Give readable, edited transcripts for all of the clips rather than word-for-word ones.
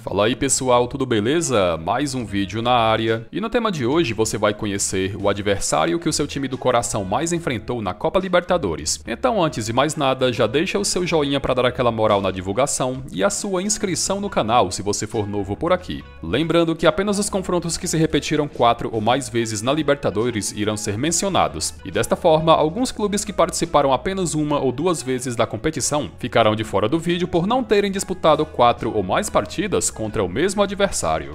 Fala aí pessoal, tudo beleza? Mais um vídeo na área. E no tema de hoje você vai conhecer o adversário que o seu time do coração mais enfrentou na Copa Libertadores. Então antes de mais nada, já deixa o seu joinha para dar aquela moral na divulgação e a sua inscrição no canal se você for novo por aqui. Lembrando que apenas os confrontos que se repetiram 4 ou mais vezes na Libertadores irão ser mencionados. E desta forma, alguns clubes que participaram apenas uma ou duas vezes da competição ficarão de fora do vídeo por não terem disputado 4 ou mais partidas contra o mesmo adversário.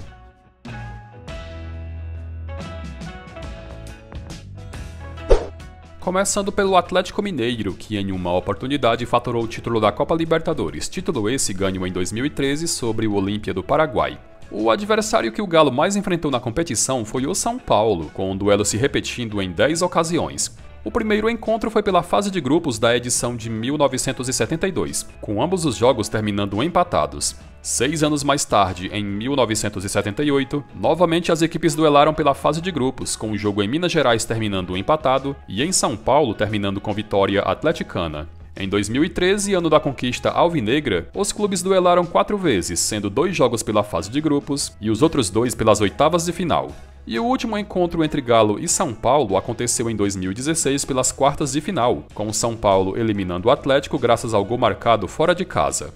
Começando pelo Atlético Mineiro, que em uma oportunidade faturou o título da Copa Libertadores, título esse ganho em 2013 sobre o Olímpia do Paraguai. O adversário que o Galo mais enfrentou na competição foi o São Paulo, com o duelo se repetindo em 10 ocasiões. O primeiro encontro foi pela fase de grupos da edição de 1972, com ambos os jogos terminando empatados. 6 anos mais tarde, em 1978, novamente as equipes duelaram pela fase de grupos, com o jogo em Minas Gerais terminando empatado e em São Paulo terminando com vitória atleticana. Em 2013, ano da conquista alvinegra, os clubes duelaram 4 vezes, sendo 2 jogos pela fase de grupos e os outros 2 pelas oitavas de final. E o último encontro entre Galo e São Paulo aconteceu em 2016 pelas quartas de final, com o São Paulo eliminando o Atlético graças ao gol marcado fora de casa.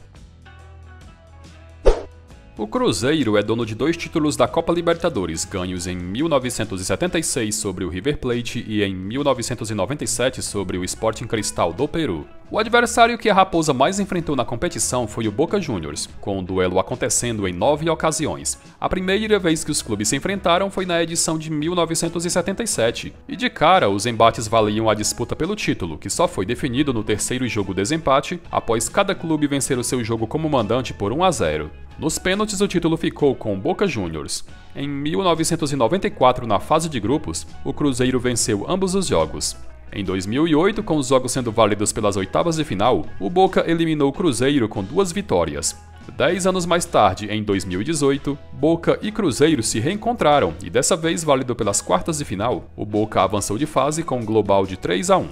O Cruzeiro é dono de 2 títulos da Copa Libertadores, ganhos em 1976 sobre o River Plate e em 1997 sobre o Sporting Cristal do Peru. O adversário que a Raposa mais enfrentou na competição foi o Boca Juniors, com o duelo acontecendo em 9 ocasiões. A primeira vez que os clubes se enfrentaram foi na edição de 1977, e de cara os embates valiam a disputa pelo título, que só foi definido no terceiro jogo desempate, após cada clube vencer o seu jogo como mandante por 1-0. Nos pênaltis, o título ficou com o Boca Juniors. Em 1994, na fase de grupos, o Cruzeiro venceu ambos os jogos. Em 2008, com os jogos sendo válidos pelas oitavas de final, o Boca eliminou o Cruzeiro com 2 vitórias. 10 anos mais tarde, em 2018, Boca e Cruzeiro se reencontraram e dessa vez válido pelas quartas de final, o Boca avançou de fase com um global de 3-1.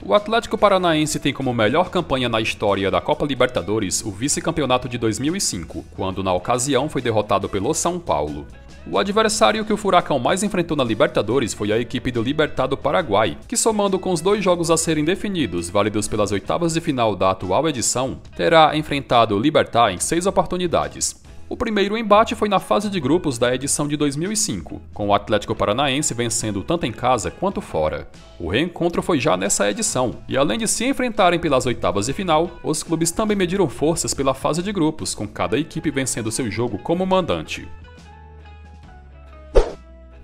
O Atlético Paranaense tem como melhor campanha na história da Copa Libertadores o vice-campeonato de 2005, quando na ocasião foi derrotado pelo São Paulo. O adversário que o Furacão mais enfrentou na Libertadores foi a equipe do Libertad do Paraguai, que somando com os 2 jogos a serem definidos, válidos pelas oitavas de final da atual edição, terá enfrentado o Libertad em 6 oportunidades. O primeiro embate foi na fase de grupos da edição de 2005, com o Atlético Paranaense vencendo tanto em casa quanto fora. O reencontro foi já nessa edição, e além de se enfrentarem pelas oitavas de final, os clubes também mediram forças pela fase de grupos, com cada equipe vencendo seu jogo como mandante.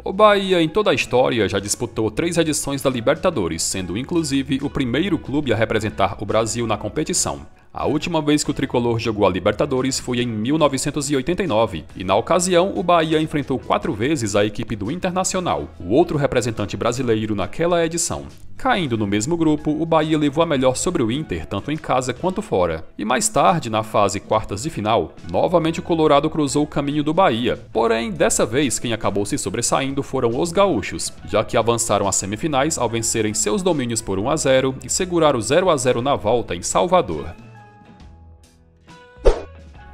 O Bahia, em toda a história, já disputou 3 edições da Libertadores, sendo inclusive o primeiro clube a representar o Brasil na competição. A última vez que o tricolor jogou a Libertadores foi em 1989, e na ocasião o Bahia enfrentou 4 vezes a equipe do Internacional, o outro representante brasileiro naquela edição. Caindo no mesmo grupo, o Bahia levou a melhor sobre o Inter, tanto em casa quanto fora. E mais tarde, na fase quartas de final, novamente o Colorado cruzou o caminho do Bahia. Porém, dessa vez quem acabou se sobressaindo foram os gaúchos, já que avançaram às semifinais ao vencerem seus domínios por 1-0 e segurar o 0-0 na volta em Salvador.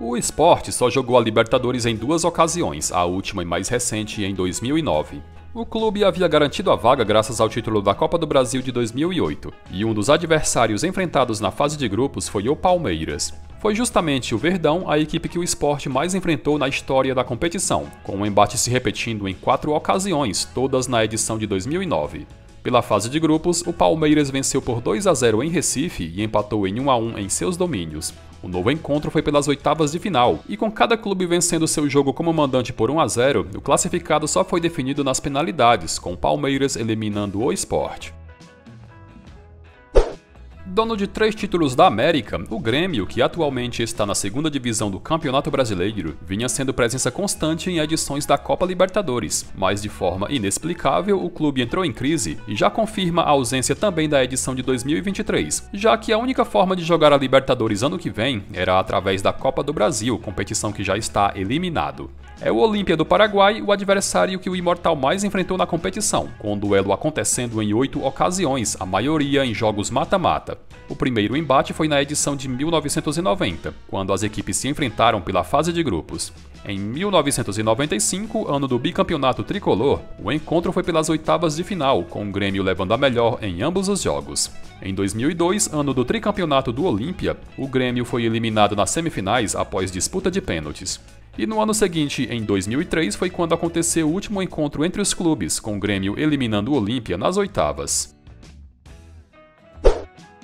O Sport só jogou a Libertadores em 2 ocasiões, a última e mais recente em 2009. O clube havia garantido a vaga graças ao título da Copa do Brasil de 2008, e um dos adversários enfrentados na fase de grupos foi o Palmeiras. Foi justamente o Verdão a equipe que o Sport mais enfrentou na história da competição, com o embate se repetindo em 4 ocasiões, todas na edição de 2009. Pela fase de grupos, o Palmeiras venceu por 2-0 em Recife e empatou em 1-1 em seus domínios. O novo encontro foi pelas oitavas de final, e com cada clube vencendo seu jogo como mandante por 1-0, o classificado só foi definido nas penalidades, com o Palmeiras eliminando o Sport. Dono de 3 títulos da América, o Grêmio, que atualmente está na 2ª divisão do Campeonato Brasileiro, vinha sendo presença constante em edições da Copa Libertadores, mas de forma inexplicável o clube entrou em crise e já confirma a ausência também da edição de 2023, já que a única forma de jogar a Libertadores ano que vem era através da Copa do Brasil, competição que já está eliminado. É o Olímpia do Paraguai o adversário que o Imortal mais enfrentou na competição, com o duelo acontecendo em 8 ocasiões, a maioria em jogos mata-mata. disputa. O primeiro embate foi na edição de 1990, quando as equipes se enfrentaram pela fase de grupos. Em 1995, ano do bicampeonato tricolor, o encontro foi pelas oitavas de final, com o Grêmio levando a melhor em ambos os jogos. Em 2002, ano do tricampeonato do Olímpia, o Grêmio foi eliminado nas semifinais após disputa de pênaltis. E no ano seguinte, em 2003, foi quando aconteceu o último encontro entre os clubes, com o Grêmio eliminando o Olímpia nas oitavas.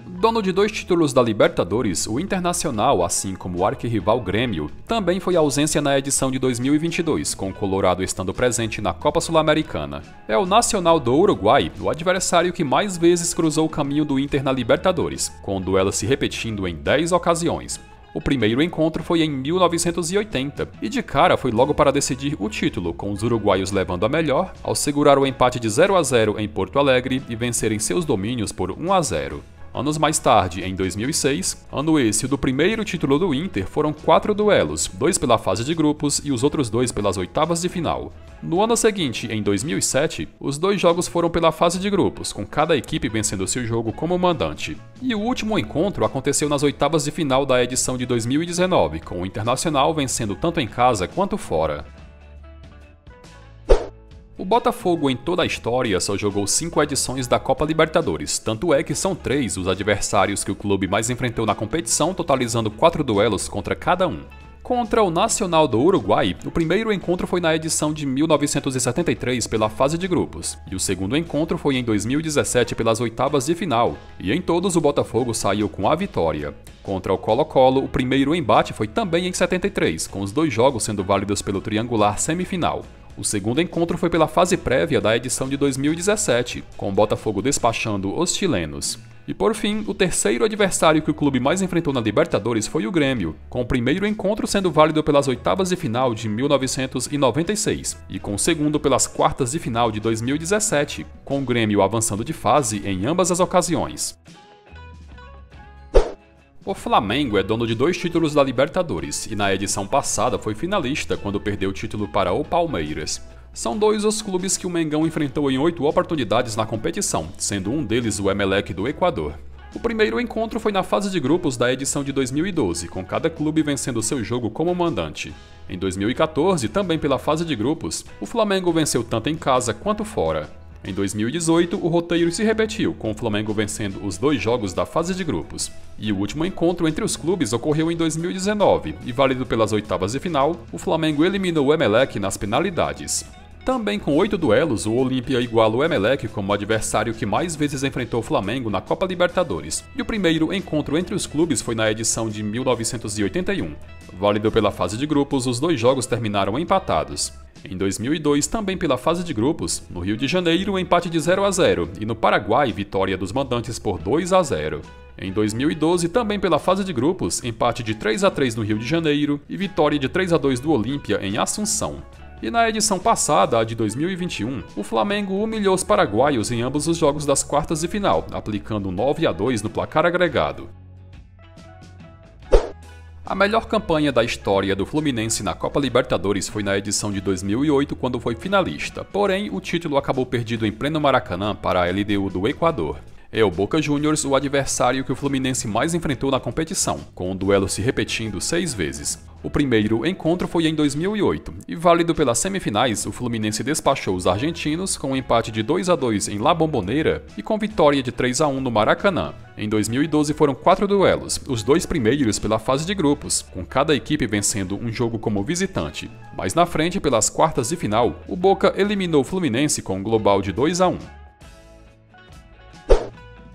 Dono de 2 títulos da Libertadores, o Internacional, assim como o arquirrival Grêmio, também foi ausência na edição de 2022, com o Colorado estando presente na Copa Sul-Americana. É o Nacional do Uruguai, o adversário que mais vezes cruzou o caminho do Inter na Libertadores, com o duelo se repetindo em 10 ocasiões. O primeiro encontro foi em 1980, e de cara foi logo para decidir o título, com os uruguaios levando a melhor, ao segurar o empate de 0-0 em Porto Alegre e vencerem seus domínios por 1-0. Anos mais tarde, em 2006, ano esse do primeiro título do Inter, foram 4 duelos, 2 pela fase de grupos e os outros 2 pelas oitavas de final. No ano seguinte, em 2007, os 2 jogos foram pela fase de grupos, com cada equipe vencendo seu jogo como mandante. E o último encontro aconteceu nas oitavas de final da edição de 2019, com o Internacional vencendo tanto em casa quanto fora. O Botafogo em toda a história só jogou 5 edições da Copa Libertadores, tanto é que são 3 os adversários que o clube mais enfrentou na competição, totalizando 4 duelos contra cada um. Contra o Nacional do Uruguai, o primeiro encontro foi na edição de 1973 pela fase de grupos, e o segundo encontro foi em 2017 pelas oitavas de final, e em todos o Botafogo saiu com a vitória. Contra o Colo-Colo, o primeiro embate foi também em 73, com os 2 jogos sendo válidos pelo triangular semifinal. O segundo encontro foi pela fase prévia da edição de 2017, com o Botafogo despachando os chilenos. E por fim, o terceiro adversário que o clube mais enfrentou na Libertadores foi o Grêmio, com o primeiro encontro sendo válido pelas oitavas de final de 1996 e com o segundo pelas quartas de final de 2017, com o Grêmio avançando de fase em ambas as ocasiões. O Flamengo é dono de 2 títulos da Libertadores e na edição passada foi finalista quando perdeu o título para o Palmeiras. São 2 os clubes que o Mengão enfrentou em 8 oportunidades na competição, sendo um deles o Emelec do Equador. O primeiro encontro foi na fase de grupos da edição de 2012, com cada clube vencendo seu jogo como mandante. Em 2014, também pela fase de grupos, o Flamengo venceu tanto em casa quanto fora. Em 2018, o roteiro se repetiu, com o Flamengo vencendo os 2 jogos da fase de grupos. E o último encontro entre os clubes ocorreu em 2019, e válido pelas oitavas de final, o Flamengo eliminou o Emelec nas penalidades. Também com 8 duelos, o Olímpia iguala o Emelec como adversário que mais vezes enfrentou o Flamengo na Copa Libertadores, e o primeiro encontro entre os clubes foi na edição de 1981. Válido pela fase de grupos, os 2 jogos terminaram empatados. Em 2002, também pela fase de grupos, no Rio de Janeiro, empate de 0-0 e no Paraguai, vitória dos mandantes por 2-0. Em 2012, também pela fase de grupos, empate de 3-3 no Rio de Janeiro e vitória de 3-2 do Olímpia em Assunção. E na edição passada, a de 2021, o Flamengo humilhou os paraguaios em ambos os jogos das quartas de final, aplicando 9-2 no placar agregado. A melhor campanha da história do Fluminense na Copa Libertadores foi na edição de 2008, quando foi finalista, porém o título acabou perdido em pleno Maracanã para a LDU do Equador. É o Boca Juniors o adversário que o Fluminense mais enfrentou na competição, com o duelo se repetindo 6 vezes. O primeiro encontro foi em 2008, e válido pelas semifinais, o Fluminense despachou os argentinos com um empate de 2-2 em La Bombonera e com vitória de 3-1 no Maracanã. Em 2012 foram 4 duelos, os 2 primeiros pela fase de grupos, com cada equipe vencendo um jogo como visitante. Mais na frente, pelas quartas de final, o Boca eliminou o Fluminense com um global de 2-1.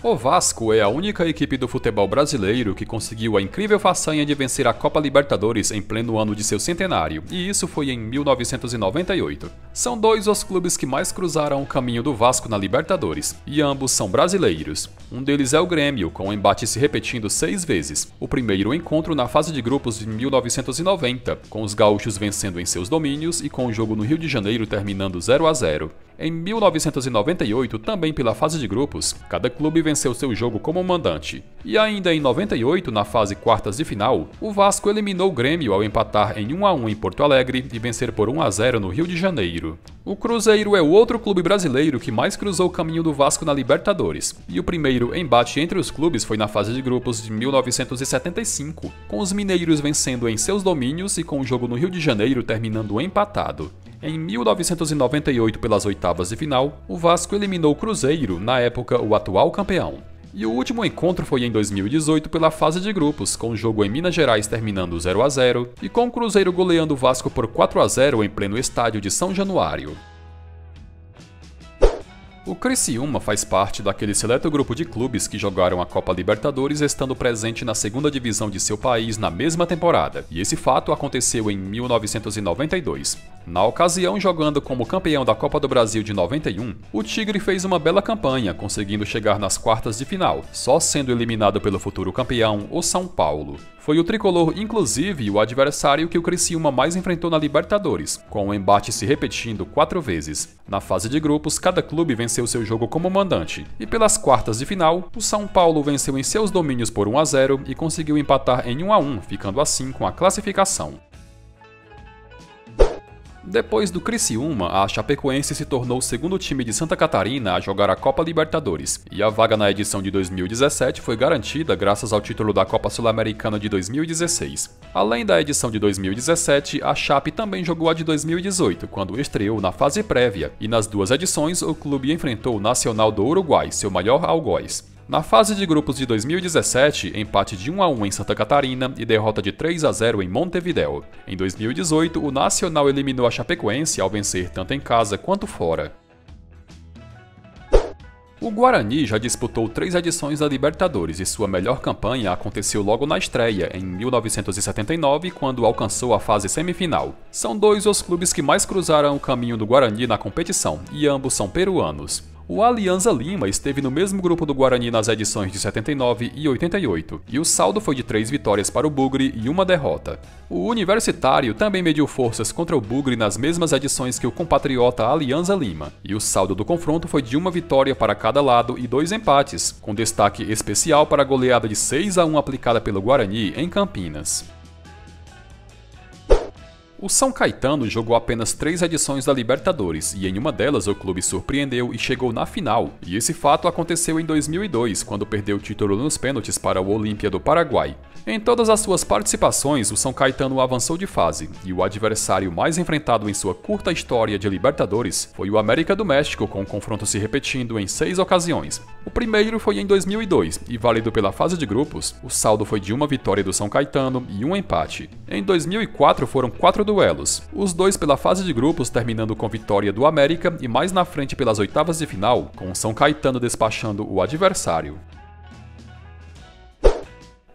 O Vasco é a única equipe do futebol brasileiro que conseguiu a incrível façanha de vencer a Copa Libertadores em pleno ano de seu centenário, e isso foi em 1998. São 2 os clubes que mais cruzaram o caminho do Vasco na Libertadores, e ambos são brasileiros. Um deles é o Grêmio, com o embate se repetindo 6 vezes. O primeiro encontro na fase de grupos de 1990, com os gaúchos vencendo em seus domínios e com o jogo no Rio de Janeiro terminando 0-0. Em 1998, também pela fase de grupos, cada clube venceu seu jogo como mandante. E ainda em 98, na fase quartas de final, o Vasco eliminou o Grêmio ao empatar em 1-1 em Porto Alegre e vencer por 1-0 no Rio de Janeiro. O Cruzeiro é o outro clube brasileiro que mais cruzou o caminho do Vasco na Libertadores, e o primeiro embate entre os clubes foi na fase de grupos de 1975, com os mineiros vencendo em seus domínios e com o jogo no Rio de Janeiro terminando empatado. Em 1998, pelas oitavas de final, o Vasco eliminou o Cruzeiro, na época o atual campeão. E o último encontro foi em 2018 pela fase de grupos, com o jogo em Minas Gerais terminando 0-0 e com o Cruzeiro goleando o Vasco por 4-0 em pleno estádio de São Januário. O Criciúma faz parte daquele seleto grupo de clubes que jogaram a Copa Libertadores estando presente na segunda divisão de seu país na mesma temporada, e esse fato aconteceu em 1992. Na ocasião, jogando como campeão da Copa do Brasil de 91, o Tigre fez uma bela campanha, conseguindo chegar nas quartas de final, só sendo eliminado pelo futuro campeão, o São Paulo. Foi o tricolor, inclusive, o adversário que o Criciúma mais enfrentou na Libertadores, com o embate se repetindo 4 vezes. Na fase de grupos, cada clube venceu seu jogo como mandante, e pelas quartas de final, o São Paulo venceu em seus domínios por 1-0 e conseguiu empatar em 1-1, ficando assim com a classificação. Depois do Criciúma, a Chapecoense se tornou o segundo time de Santa Catarina a jogar a Copa Libertadores, e a vaga na edição de 2017 foi garantida graças ao título da Copa Sul-Americana de 2016. Além da edição de 2017, a Chape também jogou a de 2018, quando estreou na fase prévia, e nas duas edições o clube enfrentou o Nacional do Uruguai, seu maior algoz. Na fase de grupos de 2017, empate de 1-1 em Santa Catarina e derrota de 3-0 em Montevidéu. Em 2018, o Nacional eliminou a Chapecoense ao vencer tanto em casa quanto fora. O Guarani já disputou 3 edições da Libertadores e sua melhor campanha aconteceu logo na estreia, em 1979, quando alcançou a fase semifinal. São 2 os clubes que mais cruzaram o caminho do Guarani na competição, e ambos são peruanos. O Alianza Lima esteve no mesmo grupo do Guarani nas edições de 79 e 88, e o saldo foi de 3 vitórias para o Bugre e 1 derrota. O Universitário também mediu forças contra o Bugre nas mesmas edições que o compatriota Alianza Lima, e o saldo do confronto foi de 1 vitória para cada lado e 2 empates, com destaque especial para a goleada de 6-1 aplicada pelo Guarani em Campinas. O São Caetano jogou apenas 3 edições da Libertadores e em uma delas o clube surpreendeu e chegou na final, e esse fato aconteceu em 2002, quando perdeu o título nos pênaltis para o Olímpia do Paraguai. Em todas as suas participações, o São Caetano avançou de fase, e o adversário mais enfrentado em sua curta história de Libertadores foi o América do México, com o confronto se repetindo em 6 ocasiões. O primeiro foi em 2002, e válido pela fase de grupos, o saldo foi de 1 vitória do São Caetano e 1 empate. Em 2004 foram 4 duelos, os 2 pela fase de grupos terminando com vitória do América e mais na frente pelas oitavas de final, com o São Caetano despachando o adversário.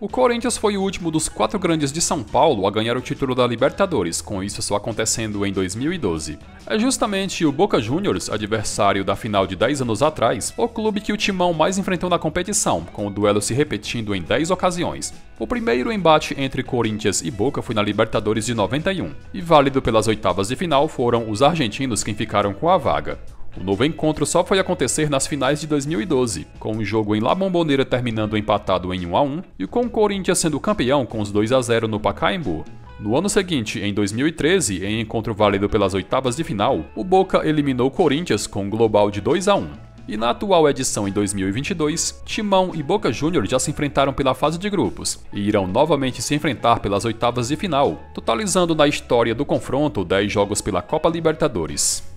O Corinthians foi o último dos 4 grandes de São Paulo a ganhar o título da Libertadores, com isso só acontecendo em 2012. É justamente o Boca Juniors, adversário da final de 10 anos atrás, o clube que o Timão mais enfrentou na competição, com o duelo se repetindo em 10 ocasiões. O primeiro embate entre Corinthians e Boca foi na Libertadores de 91, e válido pelas oitavas de final foram os argentinos quem ficaram com a vaga. O novo encontro só foi acontecer nas finais de 2012, com o jogo em La Bombonera terminando empatado em 1-1 e com o Corinthians sendo campeão com os 2-0 no Pacaembu. No ano seguinte, em 2013, em encontro válido pelas oitavas de final, o Boca eliminou o Corinthians com um global de 2-1. E na atual edição em 2022, Timão e Boca Juniors já se enfrentaram pela fase de grupos e irão novamente se enfrentar pelas oitavas de final, totalizando na história do confronto 10 jogos pela Copa Libertadores.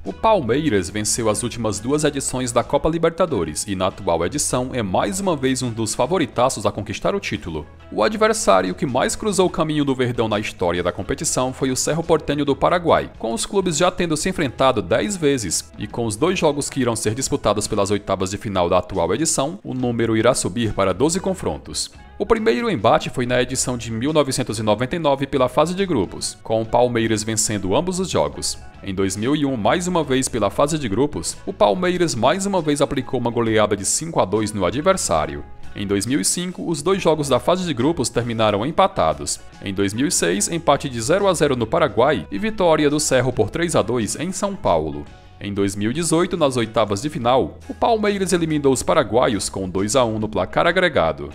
O Palmeiras venceu as últimas 2 edições da Copa Libertadores e na atual edição é mais uma vez um dos favoritaços a conquistar o título. O adversário que mais cruzou o caminho do Verdão na história da competição foi o Cerro Porteño do Paraguai, com os clubes já tendo se enfrentado 10 vezes, e com os 2 jogos que irão ser disputados pelas oitavas de final da atual edição, o número irá subir para 12 confrontos. O primeiro embate foi na edição de 1999 pela fase de grupos, com o Palmeiras vencendo ambos os jogos. Em 2001, mais uma vez pela fase de grupos, o Palmeiras mais uma vez aplicou uma goleada de 5-2 no adversário. Em 2005, os 2 jogos da fase de grupos terminaram empatados. Em 2006, empate de 0-0 no Paraguai e vitória do Cerro por 3-2 em São Paulo. Em 2018, nas oitavas de final, o Palmeiras eliminou os paraguaios com 2-1 no placar agregado.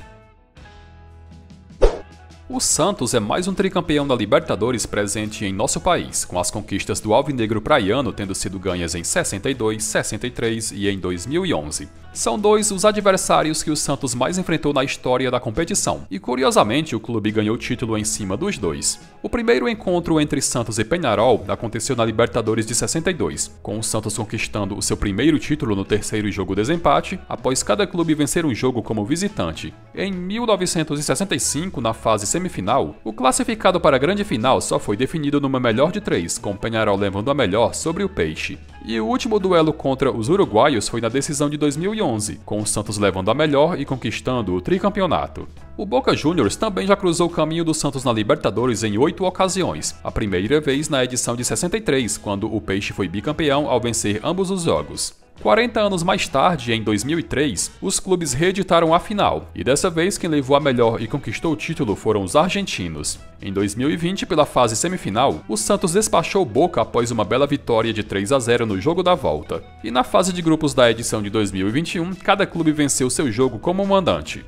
O Santos é mais um tricampeão da Libertadores presente em nosso país, com as conquistas do Alvinegro Praiano tendo sido ganhas em 62, 63 e em 2011. São dois os adversários que o Santos mais enfrentou na história da competição, e curiosamente o clube ganhou o título em cima dos dois. O primeiro encontro entre Santos e Peñarol aconteceu na Libertadores de 62, com o Santos conquistando o seu primeiro título no terceiro jogo desempate, após cada clube vencer um jogo como visitante. Em 1965, na fase semifinal, o classificado para a grande final só foi definido numa melhor de 3, com o Peñarol levando a melhor sobre o Peixe. E o último duelo contra os uruguaios foi na decisão de 2011, com o Santos levando a melhor e conquistando o tricampeonato. O Boca Juniors também já cruzou o caminho do Santos na Libertadores em 8 ocasiões, a primeira vez na edição de 63, quando o Peixe foi bicampeão ao vencer ambos os jogos. 40 anos mais tarde, em 2003, os clubes reeditaram a final, e dessa vez quem levou a melhor e conquistou o título foram os argentinos. Em 2020, pela fase semifinal, o Santos despachou o Boca após uma bela vitória de 3-0 no jogo da volta. E na fase de grupos da edição de 2021, cada clube venceu seu jogo como mandante.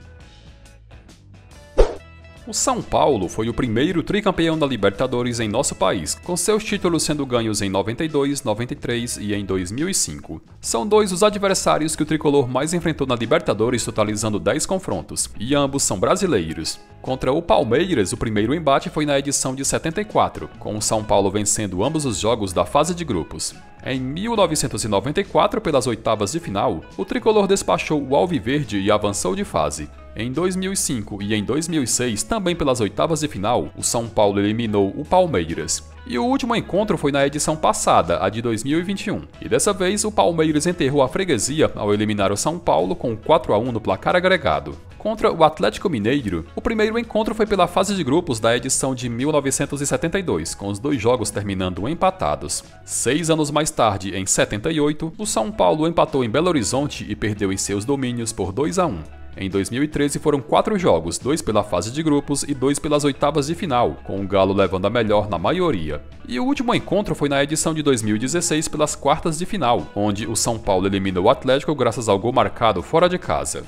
O São Paulo foi o primeiro tricampeão da Libertadores em nosso país, com seus títulos sendo ganhos em 92, 93 e em 2005. São dois os adversários que o tricolor mais enfrentou na Libertadores, totalizando 10 confrontos, e ambos são brasileiros. Contra o Palmeiras, o primeiro embate foi na edição de 74, com o São Paulo vencendo ambos os jogos da fase de grupos. Em 1994, pelas oitavas de final, o tricolor despachou o Alviverde e avançou de fase. Em 2005 e em 2006, também pelas oitavas de final, o São Paulo eliminou o Palmeiras. E o último encontro foi na edição passada, a de 2021. E dessa vez, o Palmeiras enterrou a freguesia ao eliminar o São Paulo com 4-1 no placar agregado. Contra o Atlético Mineiro, o primeiro encontro foi pela fase de grupos da edição de 1972, com os dois jogos terminando empatados. 6 anos mais tarde, em 78, o São Paulo empatou em Belo Horizonte e perdeu em seus domínios por 2-1. Em 2013 foram 4 jogos, 2 pela fase de grupos e 2 pelas oitavas de final, com o Galo levando a melhor na maioria. E o último encontro foi na edição de 2016 pelas quartas de final, onde o São Paulo eliminou o Atlético graças ao gol marcado fora de casa.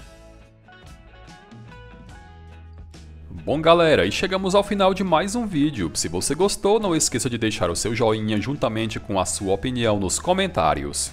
Bom galera, e chegamos ao final de mais um vídeo. Se você gostou, não esqueça de deixar o seu joinha juntamente com a sua opinião nos comentários.